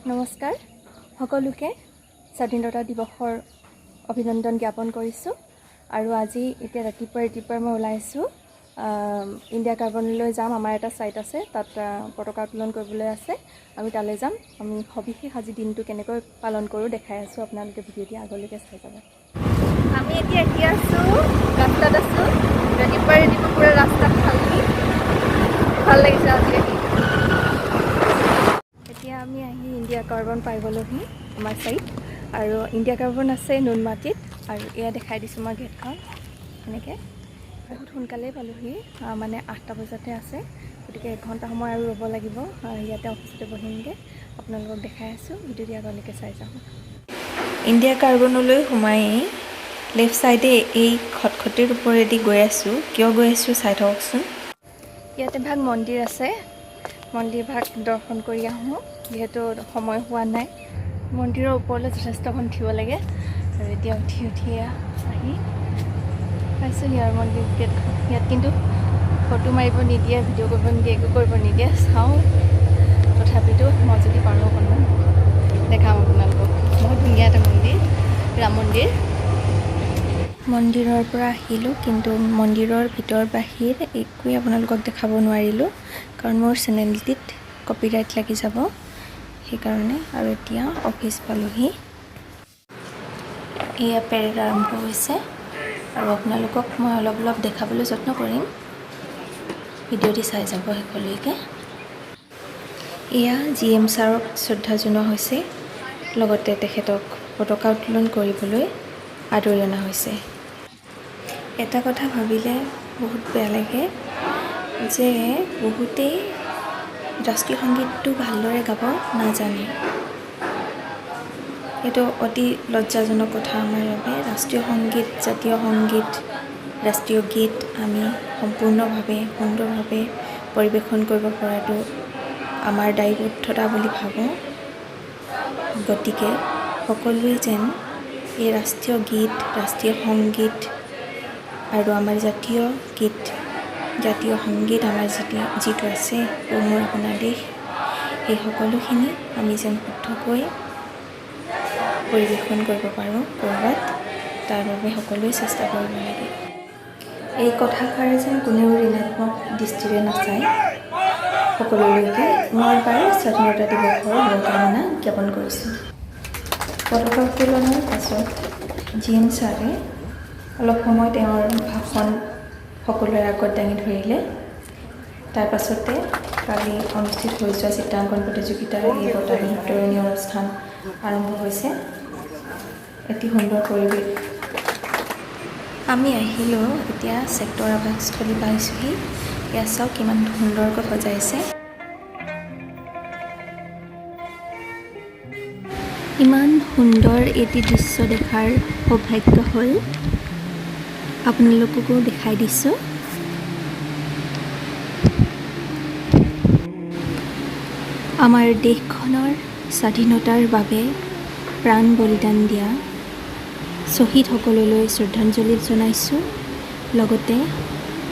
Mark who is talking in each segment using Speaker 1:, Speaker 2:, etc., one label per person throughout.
Speaker 1: নমস্কাৰ সকলোকে স্বাধীনতা দিৱসৰ অভিনন্দন জ্ঞাপন কৰিছোঁ আৰু আজি এতিয়া ৰাতিপুৱাই মই ওলাইছোঁ ইণ্ডিয়া কাৰ্বনলৈ যাম। আমাৰ এটা ছাইট আছে, তাত পতাকা উত্তোলন কৰিবলৈ আছে। আমি তালৈ যাম। আমি সবিশেষ আজি দিনটো কেনেকৈ পালন কৰোঁ দেখাই আছোঁ। আপোনালোকে ভিডিঅ'টি আগলৈকে চাই যাব। আমি এতিয়া আছোঁ ৰাস্তাত আছোঁ। ৰাতিপুৱাই পুৰা ৰাস্তা খালী, ভাল লাগিছে আজি। এতিয়া আমি আহি ইণ্ডিয়া কাৰ্বন পাই গ'লোহি আমাৰ ছাইট, আৰু ইণ্ডিয়া কাৰ্বন আছে নুনমাটিত। আৰু এয়া দেখাই দিছোঁ মই গেটখন এনেকৈ। বহুত সোনকালেই পালোহি, মানে 8টা বজাতে আছে, গতিকে 1 ঘণ্টা সময় আৰু ৰ'ব লাগিব। ইয়াতে অফিচতে বহিমগৈ, আপোনালোকক দেখাই আছোঁ। ভিডিঅ'টি আগলৈকে চাই যাওঁ।
Speaker 2: ইণ্ডিয়া কাৰ্বনলৈ সোমাই লেফ্ট ছাইডে এই খটখটিৰ ওপৰেদি গৈ আছোঁ। কিয় গৈ আছোঁ চাই থকচোন।
Speaker 1: ইয়াতে ভাগ মন্দিৰ আছে, মন্দিৰ ভাগ দৰ্শন কৰি আহোঁ, যিহেতু সময় হোৱা নাই। মন্দিৰৰ ওপৰলৈ যথেষ্টখন উঠিব লাগে, আৰু এতিয়া উঠি আহি পাইছোঁ ইয়াৰ মন্দিৰ গেটখন। ইয়াত কিন্তু ফটো মাৰিব নিদিয়ে, ভিডিঅ' কৰিব নিদিয়ে, একো কৰিব নিদিয়ে। চাওঁ তথাপিতো মই যদি পাৰোঁ অকণমান দেখাম আপোনালোকক। বহুত ধুনীয়া এটা মন্দিৰ, ৰাম মন্দিৰ। মন্দিৰৰ পৰা আহিলোঁ, কিন্তু মন্দিৰৰ ভিতৰ বাহিৰ একোৱেই আপোনালোকক দেখাব নোৱাৰিলোঁ, কাৰণ মোৰ চেনেলটিত কপিৰাইট লাগি যাব সেইকাৰণে। আৰু এতিয়া অফিচ পালোহি। এয়া পেৰেড আৰম্ভ হৈছে, আৰু আপোনালোকক মই অলপ দেখাবলৈ যত্ন কৰিম। ভিডিঅ'টি চাই যাব শেষলৈকে। এয়া GM ছাৰক শ্ৰদ্ধা জনোৱা হৈছে, লগতে তেখেতক পতাকা উত্তোলন কৰিবলৈ আদৰি অনা হৈছে। এটা কথা ভাবিলে বহুত বেয়া লাগে যে বহুতেই ৰাষ্ট্ৰীয় সংগীতটো ভালদৰে গাব নাজানে। এইটো অতি লজ্জাজনক কথা আমাৰ বাবে। ৰাষ্ট্ৰীয় সংগীত, জাতীয় সংগীত, ৰাষ্ট্ৰীয় গীত আমি সম্পূৰ্ণভাৱে সুন্দৰভাৱে পৰিৱেশন কৰিব পৰাটো আমাৰ দায়বদ্ধতা বুলি ভাবোঁ। গতিকে সকলোৱে যেন এই ৰাষ্ট্ৰীয় গীত, ৰাষ্ট্ৰীয় সংগীত আৰু আমাৰ জাতীয় গীত, জাতীয় সংগীত আমাৰ যিটো আছে, অ মোৰ আপোনাৰ দেশ, সেই সকলোখিনি আমি যেন শুদ্ধকৈ পৰিৱেশন কৰিব পাৰোঁ ক'ৰবাত, তাৰ বাবে সকলোৱে চেষ্টা কৰিব লাগে। এই কথাষাৰ যেন কোনেও ঋণাত্মক দৃষ্টিৰে নাচায়। সকলোলৈকে পুনৰবাৰ স্বাধীনতা দিৱসৰ শুভকামনা জ্ঞাপন কৰিছোঁ। পতাকা উত্তোলনৰ পাছত GM ছাৰে অলপ সময় তেওঁৰ ভাষণ সকলোৰে আগত দাঙি ধৰিলে। তাৰ পাছতে কালি অনুষ্ঠিত হৈ যোৱা চিত্ৰাংকন প্ৰতিযোগিতাৰ এই বঁটা বিতৰণী অনুষ্ঠান আৰম্ভ হৈছে। এটি সুন্দৰ পৰিৱেশ। আমি আহিলোঁ, এতিয়া ছেক্টৰ আৱাসস্থলী পাইছোঁহি। এয়া চাওক কিমান সুন্দৰকৈ সজাইছে। ইমান সুন্দৰ এটি দৃশ্য দেখাৰ সৌভাগ্য হ'ল, আপোনালোককো দেখাই দিছোঁ। আমাৰ দেশখনৰ স্বাধীনতাৰ বাবে প্ৰাণ বলিদান দিয়া শ্বহীদসকললৈ শ্ৰদ্ধাঞ্জলি জনাইছোঁ। লগতে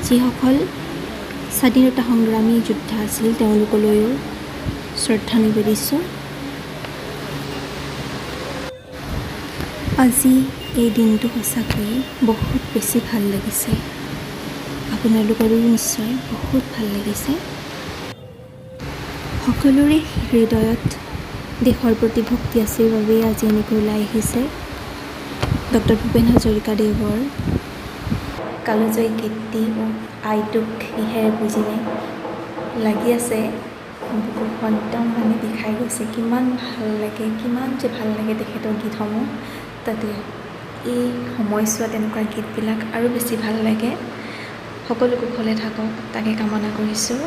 Speaker 1: যিসকল স্বাধীনতা সংগ্ৰামী যোদ্ধা আছিল, তেওঁলোকলৈও শ্ৰদ্ধা নিবেদিছোঁ। আজি এই দিনটো সঁচাকৈয়ে বহুত বেছি ভাল লাগিছে। আপোনালোকৰো নিশ্চয় বহুত ভাল লাগিছে। সকলোৰে হৃদয়ত দেশৰ প্ৰতি ভক্তি আছে বাবেই আজি এনেকৈ ওলাই আহিছে। ডক্টৰ ভূপেন হাজৰিকাদেৱৰ কালজয়ী কীৰ্তি আইটোক ইহেৰে বুজিনে লাগি আছে। বুকুখন একদম মানে বিষাই গৈছে। কিমান ভাল লাগে, কিমান যে ভাল লাগে তেখেতৰ গীতসমূহ। তাতে এই সময়ছোৱাত এনেকুৱা গীতবিলাক আৰু বেছি ভাল লাগে। সকলো কুশলে থাকক তাকে কামনা কৰিছোঁ।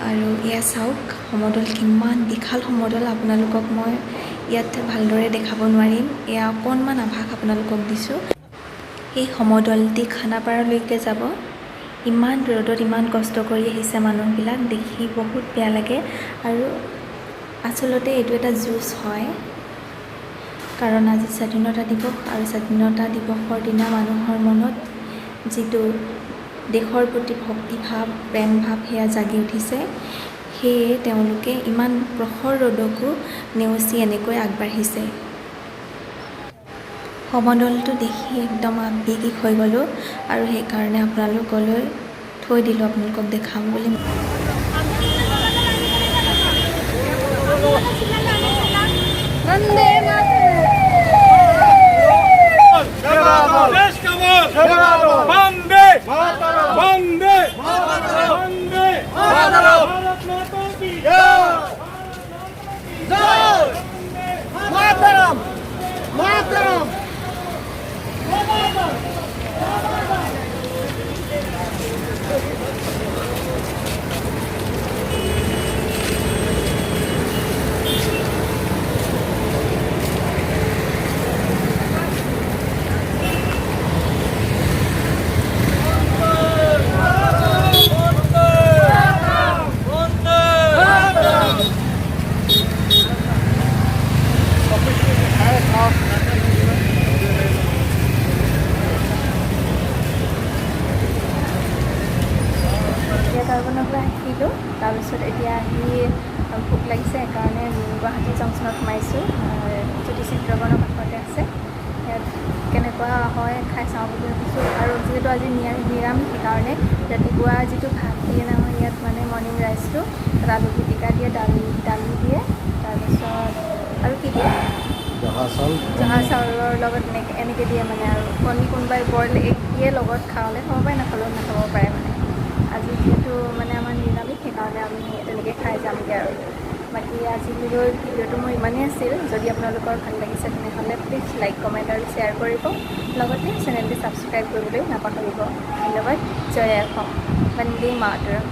Speaker 1: আৰু এয়া চাওক সমদল, কিমান বিশাল সমদল। আপোনালোকক মই ইয়াত ভালদৰে দেখাব নোৱাৰিম, এয়া অকণমান আভাস আপোনালোকক দিছোঁ। এই সমদলটি খানাপাৰালৈকে যাব। ইমান ৰ'দত ইমান কষ্ট কৰি আহিছে মানুহবিলাক, দেখি বহুত বেয়া লাগে। আৰু আচলতে এইটো এটা যুঁজ হয়, কাৰণ আজি স্বাধীনতা দিৱস, আৰু স্বাধীনতা দিৱসৰ দিনা মানুহৰ মনত যিটো দেশৰ প্ৰতি ভক্তিভাৱ, প্ৰেম ভাৱ, সেয়া জাগি উঠিছে। সেয়ে তেওঁলোকে ইমান প্ৰখৰ ৰ'দকো নেওচি এনেকৈ আগবাঢ়িছে। সমদলটো দেখি একদম আৱেগিক হৈ গ'লোঁ আৰু সেইকাৰণে আপোনালোকলৈ থৈ দিলোঁ, আপোনালোকক দেখাম বুলি। কাৰ্বনৰ পৰা আহিলোঁ, তাৰপিছত এতিয়া আহি ভোক লাগিছে, সেইকাৰণে গুৱাহাটী জংচনত সোমাইছোঁ। জ্যোতি চিত্ৰবনৰ কাষতে আছে, ইয়াত কেনেকুৱা হয় খাই চাওঁ বুলি ভাবিছোঁ। আৰু যিহেতু আজি নিৰামিষ, সেইকাৰণে ৰাতিপুৱা যিটো ভাত দিয়ে নহয় ইয়াত, মানে মৰ্ণিং ৰাইচটো, তাত আলু পিটিকা দিয়ে, দালি দিয়ে, তাৰপিছত আৰু কি দিয়ে, জহা চাউলৰ লগত এনেকৈ দিয়ে মানে। আৰু কণী কোনোবাই বইল এগ দিয়ে লগত, খাবলৈ খাব পাৰে, নাখালেও নাখাব পাৰে মানে। আজি যিহেতু মানে আমাৰ নিৰামিষ, সেইকাৰণে আমি তেনেকৈ খাই যামগৈ আৰু। বাকী আজিলৈ ভিডিঅ'টো মোৰ ইমানেই আছিল। যদি আপোনালোকৰ ভাল লাগিছে তেনেহ'লে প্লিজ লাইক, কমেণ্ট আৰু শ্বেয়াৰ কৰিব। লগতে চেনেলটো ছাবস্ক্ৰাইব কৰিবলৈ নাপাহৰিব। ধন্যবাদ। জয় অসম। বন্দে মাতৰম।